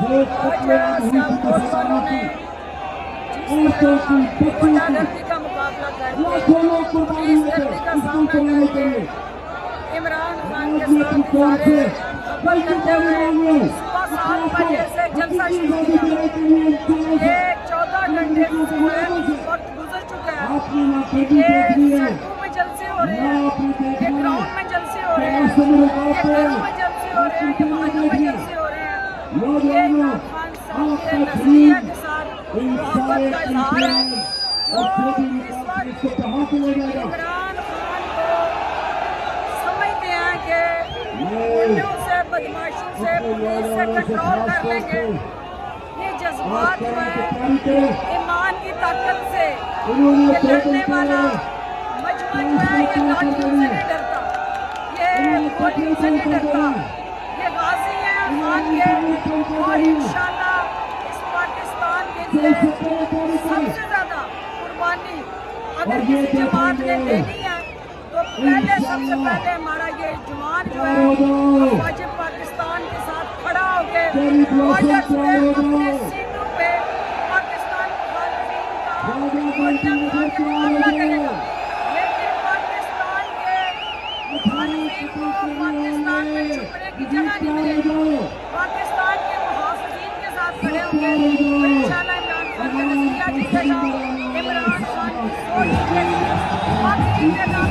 सियालकोट वालों ने जिस तरह गुंडागर्दी का मुकाबला करके इस गर्दी का सामना करके इमरान खान के साथ इशारे करते हुए सुबह 7 बजे से जलसा शुरू किया। ये 14 घंटे वक्त गुजर चुका है। ये सड़कों में जलसे हो रहे हैं, ये ग्राउंड में जलसे हो रहे हैं, ये घरों में जलसे हो रहे हैं, ये मोहल्लों में जलसे हो रहे हैं। ये इमरान खान साहब के नजरिया के साथ मोहब्बत का इजहार है। जो इस वक्त इमरान खान को समझते हैं कि गुंडों से, बदमाशों से, पुलिस से कंट्रोल कर लेंगे। ये जज्बात जो है ईमान की ताकत से ये लड़ने वाला मजमा जो है ये लाठियों से नहीं डरता, ये गोलियों से नहीं डरता। ये गाजी है खान के और इंशाल्लाह इस पाकिस्तान के लिए सबसे ज़्यादा कुर्बानी अगर किसी जमात ने देनी है तो पहले सबसे पहले हमारा ये जवान जो है वाजिब पाकिस्तान के साथ खड़ा होकर बॉर्डर पे अपने सीटों पे पाकिस्तान खालिस्तान का मुकाबला करेगा। लेकिन पाकिस्तान के मुखालिफिन को पाकिस्तान में छुपने की जगह नहीं मिलेगी। पाकिस्तान के मुहाफिजीन के साथ खड़े होंगे तो इंशाल्लाह इमरान खान का नजरिया जीतेगा, इमरान खान की सोच जीतेगी, बाकी जीतेगा